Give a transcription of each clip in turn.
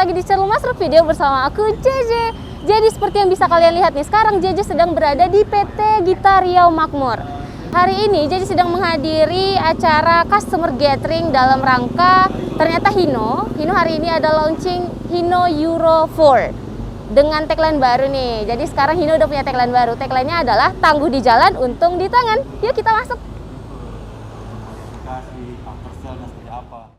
lagi di channel Mas Rup Video bersama aku JJ. Jadi seperti yang bisa kalian lihat nih, sekarang JJ sedang berada di PT Gita Riau Makmur. Hari ini JJ sedang menghadiri acara customer gathering dalam rangka ternyata Hino hari ini ada launching Hino Euro 4 dengan tagline baru nih. Jadi sekarang Hino udah punya tagline baru. Tagline-nya adalah tangguh di jalan, untung di tangan. Yuk kita masuk. Kasih upsell-nya seperti apa?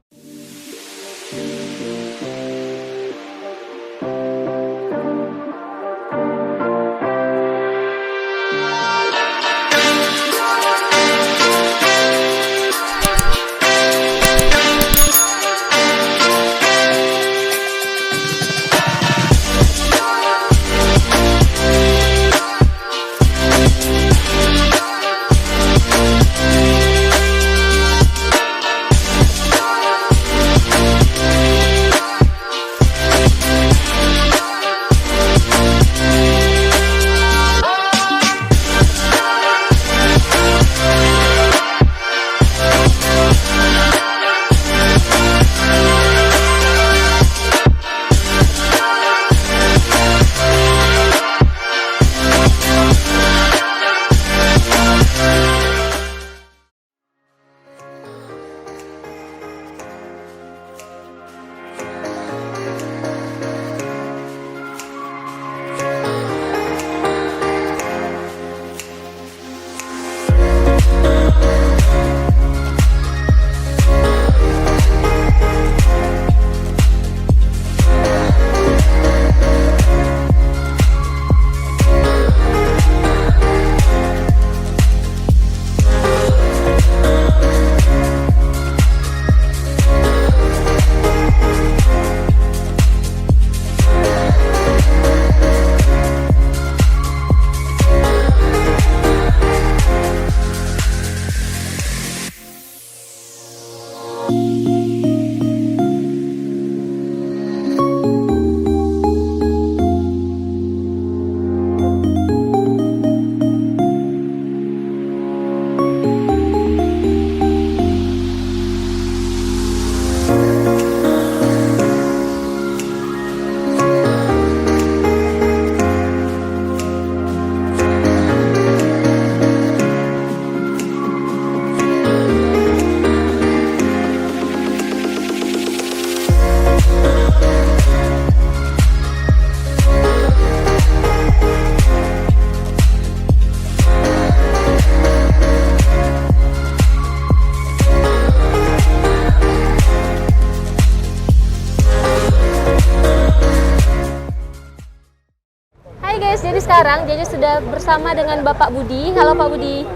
Jadi sekarang JJ sudah bersama dengan Bapak Budi. Halo Pak Budi.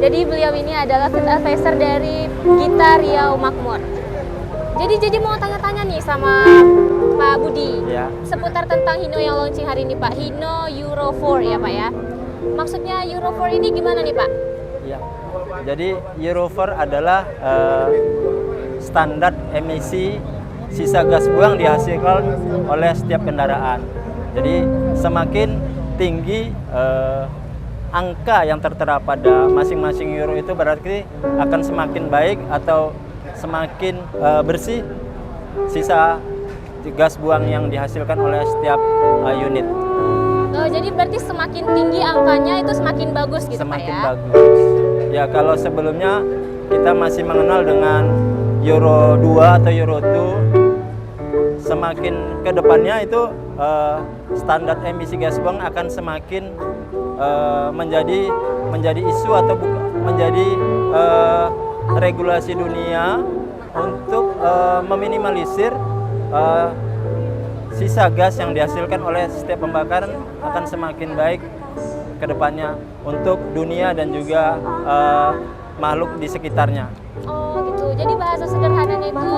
Jadi beliau ini adalah field advisor dari Gita Riau Makmur. Jadi JJ mau tanya-tanya nih sama Pak Budi seputar tentang Hino yang launching hari ini Pak. Hino Euro 4 ya Pak ya. Maksudnya Euro 4 ini gimana nih Pak? Ya, jadi Euro 4 adalah standar emisi sisa gas buang dihasilkan oleh setiap kendaraan. Jadi semakin tinggi angka yang tertera pada masing-masing euro itu berarti akan semakin baik atau semakin bersih sisa gas buang yang dihasilkan oleh setiap unit. Oh, jadi berarti semakin tinggi angkanya itu semakin bagus gitu semakin Pak ya? Bagus. Ya kalau sebelumnya kita masih mengenal dengan Euro 2 atau Euro 2, semakin ke depannya itu standar emisi gas buang akan semakin menjadi isu atau menjadi regulasi dunia untuk meminimalisir sisa gas yang dihasilkan oleh setiap pembakaran akan semakin baik ke depannya untuk dunia dan juga makhluk di sekitarnya. Oh gitu, jadi bahasa sederhananya itu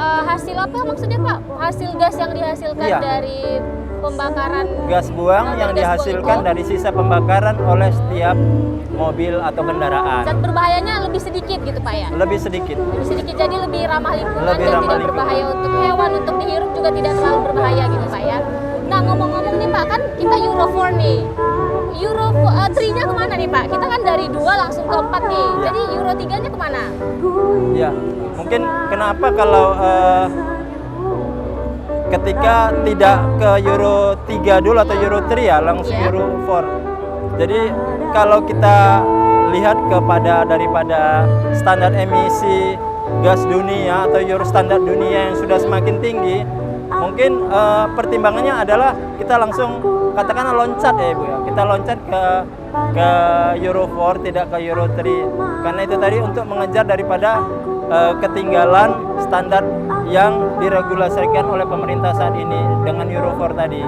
hasil apa maksudnya Pak? Hasil gas yang dihasilkan dari pembakaran gas buang yang dihasilkan dari sisa pembakaran oleh setiap mobil atau kendaraan. Zat berbahayanya lebih sedikit gitu Pak ya? Lebih sedikit. Lebih sedikit, jadi lebih ramah lingkungan Lebih dan ramah tidak lingkungan. berbahaya untuk hewan, untuk dihirup juga tidak terlalu berbahaya gitu Pak ya. Nah ngomong-ngomong nih Pak, kan kita Euro 4 nih. Euro 3-nya kemana nih Pak? Kita kan dari 2 langsung ke 4 nih. Ya. Jadi Euro 3-nya kemana? Ya, mungkin kenapa kalau ketika tidak ke Euro 3 dulu atau Euro 3 ya, langsung Iya. Euro 4. Jadi kalau kita lihat daripada standar emisi gas dunia atau Euro standar dunia yang sudah semakin tinggi, mungkin pertimbangannya adalah kita langsung katakanlah loncat ya Ibu ya. Kita loncat ke Euro 4 tidak ke Euro 3. Karena itu tadi untuk mengejar daripada ketinggalan standar yang diregulasikan oleh pemerintah saat ini dengan Euro 4 tadi.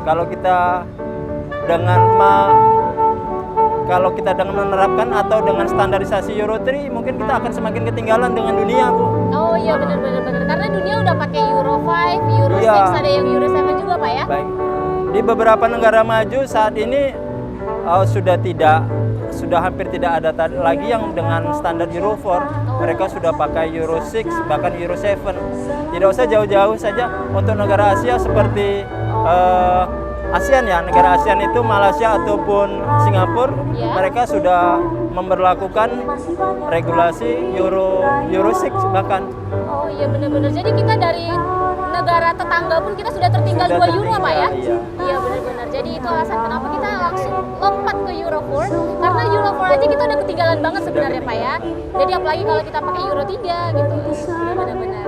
Kalau kita dengan menerapkan atau dengan standarisasi Euro 3, mungkin kita akan semakin ketinggalan dengan dunia, Bu. Oh iya benar. Karena dunia udah pakai Euro 5, Euro 6, Iya. ada yang Euro 7 juga Pak ya? Baik. Di beberapa negara maju saat ini sudah hampir tidak ada lagi yang dengan standar Euro 4. Mereka sudah pakai Euro 6, bahkan Euro 7. Tidak usah jauh-jauh saja untuk negara Asia seperti ASEAN ya, negara ASEAN itu Malaysia ataupun Singapura, Ya. mereka sudah memberlakukan regulasi Euro 6 bahkan. Oh iya benar. Jadi kita dari negara tetangga pun kita sudah tertinggal Sudah 2 euro Pak ya? tertinggal, iya. Iya benar. Jadi itu alasan kenapa kita langsung lompat ke Euro 4, karena Euro 4 aja kita udah ketinggalan banget sebenarnya Pak ya. Jadi apalagi kalau kita pakai Euro 3 gitu. Iya benar.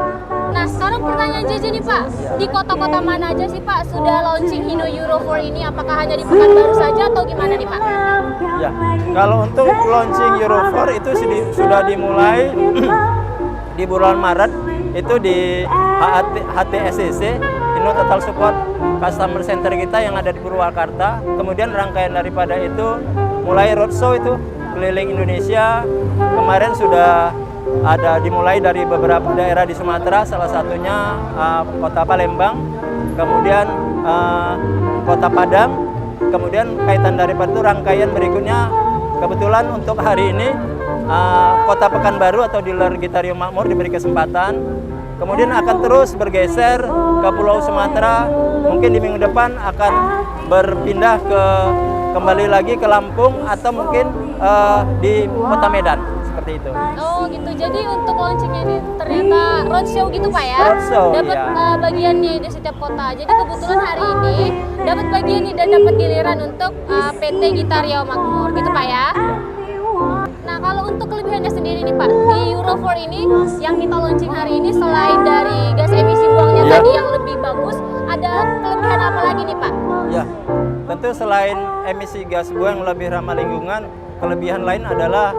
Nah sekarang pertanyaan JJ nih Pak, di kota-kota mana aja sih Pak sudah launching Hino Euro 4 ini? Apakah hanya di Pekanbaru saja atau gimana nih Pak? Ya, kalau untuk launching Euro 4 itu sudah dimulai di bulan Maret itu di HTSCC, Hino Total Support Customer Center kita yang ada di Purwakarta. Kemudian rangkaian daripada itu mulai roadshow itu keliling Indonesia. Kemarin sudah dimulai dari beberapa daerah di Sumatera, salah satunya Kota Palembang, kemudian Kota Padang. Kemudian kaitan daripada itu rangkaian berikutnya, kebetulan untuk hari ini Kota Pekanbaru atau dealer Gitario Makmur diberi kesempatan. Kemudian akan terus bergeser ke Pulau Sumatera. Mungkin di minggu depan akan berpindah kembali lagi ke Lampung atau mungkin di Kota Medan seperti itu. Oh gitu. Jadi untuk launchingnya ini ternyata roadshow gitu Pak ya? Roadshow, dapat iya. bagiannya di setiap kota. Jadi kebetulan hari ini dapat bagian nih dan dapat giliran untuk PT Gitario Makmur gitu Pak ya? Nah kalau untuk kelebihannya sendiri nih Pak, di Euro 4 ini yang kita launching hari ini selain dari gas emisi buangnya Iya. tadi yang lebih bagus, ada kelebihan apa lagi nih Pak? Ya, tentu selain emisi gas buang yang lebih ramah lingkungan, kelebihan lain adalah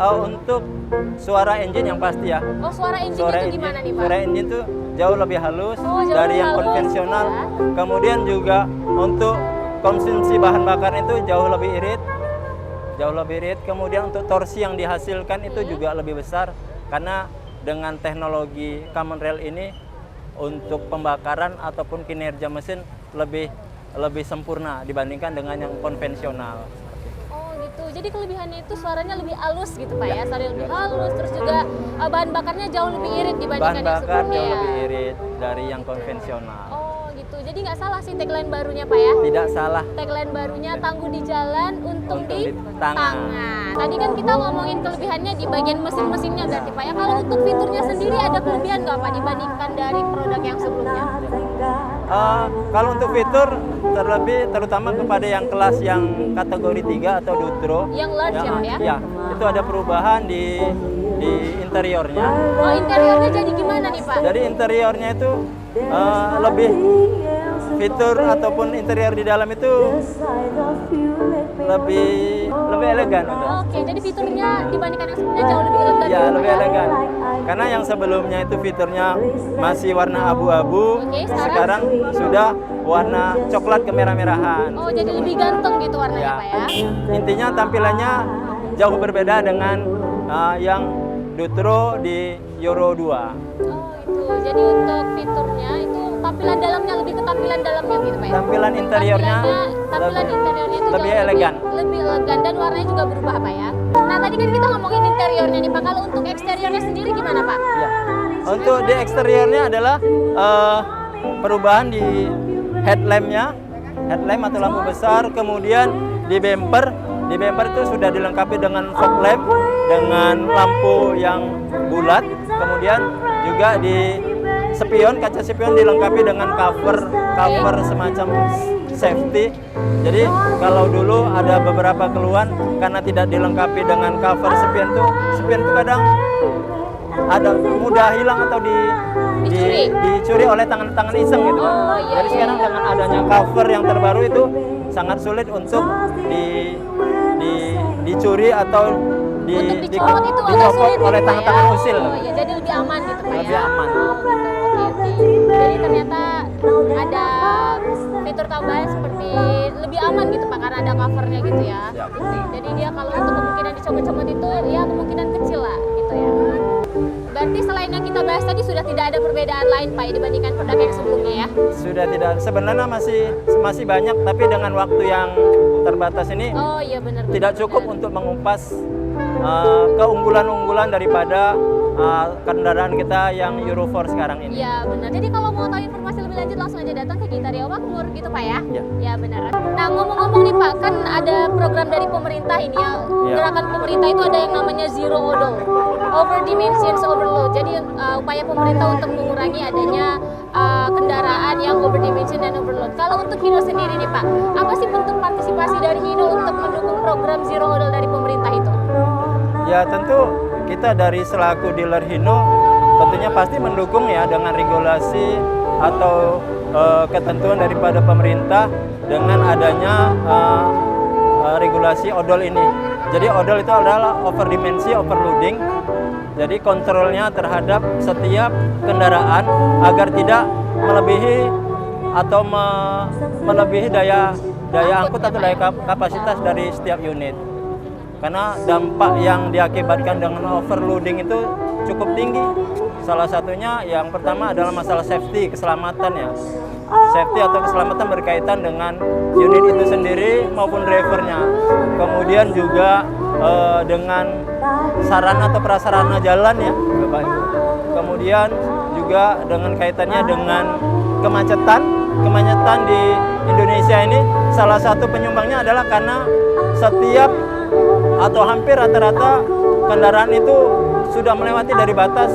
untuk suara engine yang pasti ya. Oh suara engine itu gimana nih Pak? Suara engine itu jauh lebih halus Oh, jauh dari lebih yang halus, konvensional. ya. Kemudian juga untuk konsumsi bahan bakar itu jauh lebih irit. Kemudian untuk torsi yang dihasilkan itu juga lebih besar karena dengan teknologi common rail ini untuk pembakaran ataupun kinerja mesin lebih sempurna dibandingkan dengan yang konvensional. Oh gitu, jadi kelebihannya itu suaranya lebih halus gitu Pak ya, suaranya lebih halus, terus juga bahan bakarnya jauh lebih irit Bahan dibandingkan yang bakar sebelumnya jauh ya. lebih irit dari yang konvensional. Oh gitu, jadi nggak salah sih tagline barunya Pak ya. Tidak salah. Tagline barunya tangguh di jalan, untung di tangan. tangan. Tadi kan kita ngomongin kelebihannya di bagian mesin-mesinnya berarti Pak ya. Kalau untuk fiturnya sendiri ada kelebihan nggak Pak dibandingkan dari produk yang sebelumnya? Kalau untuk fitur terutama kepada yang kelas yang kategori 3 atau Dutro Yang large ya Pak ya? Ya, itu ada perubahan di interiornya. Oh interiornya jadi gimana nih Pak? Jadi interiornya itu lebih fitur ataupun interior di dalam itu lebih elegan untuk. Oke, jadi fiturnya dibandingkan yang sebelumnya jauh lebih elegan. Ya, gitu, lebih Pak ya? elegan. Karena yang sebelumnya itu fiturnya masih warna abu-abu, Oke, sekarang sudah warna coklat kemerah-merahan. Oh, jadi lebih ganteng gitu warnanya Ya. Pak ya? Intinya tampilannya jauh berbeda dengan yang Dutro di Euro 2. Oh, itu. Jadi untuk fiturnya itu tampilan dalamnya lebih ke tampilan dalamnya gitu Pak ya? Tampilan interiornya Tampilan interiornya itu lebih jauh elegan. Lebih elegan dan warnanya juga berubah Pak ya? Nah, tadi kan kita ngomongin interiornya nih Pak. Kalau untuk eksteriornya sendiri gimana Pak? Ya. Untuk di eksteriornya adalah perubahan di headlamp atau lampu besar, kemudian di bumper itu sudah dilengkapi dengan fog lamp dengan lampu yang bulat, kemudian juga di kaca spion dilengkapi dengan cover semacam safety. Jadi kalau dulu ada beberapa keluhan karena tidak dilengkapi dengan cover spion tuh kadang ada mudah hilang atau dicuri oleh tangan-tangan iseng gitu. Jadi sekarang dengan adanya cover yang terbaru itu sangat sulit untuk dicuri atau dicopot itu agak dicopot sulit oleh gitu, tangan-tangan ya? usil. Oh, ya, jadi lebih aman gitu Pak Lebih ya? aman. Oh, gitu. Oke. Jadi ternyata ada fitur tambahan seperti lebih aman gitu Pak karena ada covernya gitu ya. Siap. Jadi dia kalau untuk kemungkinan dicopot-copot itu ya kemungkinan kecil lah gitu ya. Berarti selain yang kita bahas tadi sudah tidak ada perbedaan lain Pak dibandingkan produk yang sebelumnya ya? Sudah tidak, sebenarnya masih banyak, tapi dengan waktu yang terbatas ini Oh iya benar. tidak cukup untuk mengupas keunggulan-unggulan daripada kendaraan kita yang Euro 4 sekarang ini. Iya benar. Jadi kalau mau tahu informasi lebih lanjut langsung aja datang ke Gita Riau Makmur gitu Pak ya? Iya. Ya benar. Nah ngomong-ngomong nih Pak, kan ada program dari pemerintah ini ya. Iya. Gerakan pemerintah itu ada yang namanya Zero Odol, Over Dimensions Overload. Jadi upaya pemerintah untuk mengurangi adanya kendaraan yang over dimension dan overload. Kalau untuk Hino sendiri nih Pak, apa sih bentuk partisipasi dari Hino untuk mendukung program Zero Odol dari pemerintah itu? Ya tentu kita dari selaku dealer Hino tentunya pasti mendukung ya dengan regulasi atau ketentuan daripada pemerintah dengan adanya regulasi odol ini. Jadi odol itu adalah over dimensi, overloading. Jadi kontrolnya terhadap setiap kendaraan agar tidak melebihi atau melebihi daya angkut atau daya kapasitas dari setiap unit. Karena dampak yang diakibatkan dengan overloading itu cukup tinggi. Salah satunya yang pertama adalah masalah safety, keselamatan ya. Safety atau keselamatan berkaitan dengan unit itu sendiri maupun drivernya. Kemudian juga dengan sarana atau prasarana jalan ya, Bapak Ibu. Kemudian juga dengan kaitannya dengan kemacetan di Indonesia ini salah satu penyumbangnya adalah karena setiap atau hampir rata-rata kendaraan itu sudah melewati dari batas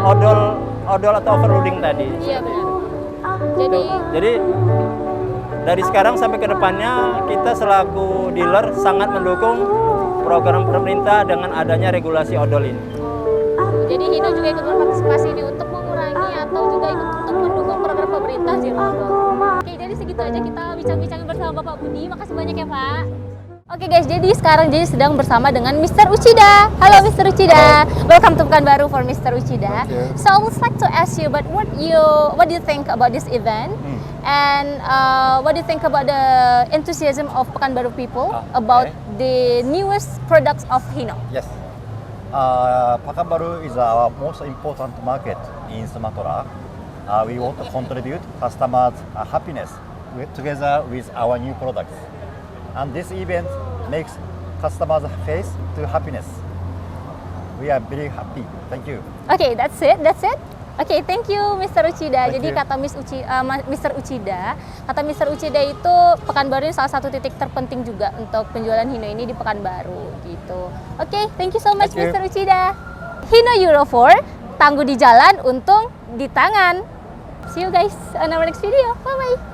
odol atau overloading tadi. Iya benar. Jadi dari sekarang sampai ke depannya kita selaku dealer sangat mendukung program pemerintah dengan adanya regulasi odol ini. Jadi Hino juga ikut berpartisipasi ini untuk mengurangi atau juga ikut untuk mendukung program pemerintah Zero Odol. Oke, jadi segitu aja kita bincang-bincang bersama Bapak Budi. Makasih banyak ya Pak. Oke guys, jadi sekarang sedang bersama dengan Mr. Uchida. Halo Mr. Uchida. Welcome to Pekanbaru for Mr. Uchida. So I would like to ask you, but what do you think about this event? And what do you think about the enthusiasm of Pekanbaru people about the newest products of Hino? Yes. Pekanbaru is our most important market in Sumatra. We want to contribute customers' happiness together with our new products. And this event makes customers' face to happiness. We are very happy. Thank you. Okay, that's it. Oke, thank you Mr. Uchida. Thank Jadi you. kata Mr. Uchida itu Pekanbaru ini salah satu titik terpenting juga untuk penjualan Hino ini di Pekanbaru gitu. Oke, thank you so much Thank you. Mr. Uchida. Hino Euro 4, tangguh di jalan, untung di tangan. See you guys on our next video. Bye bye.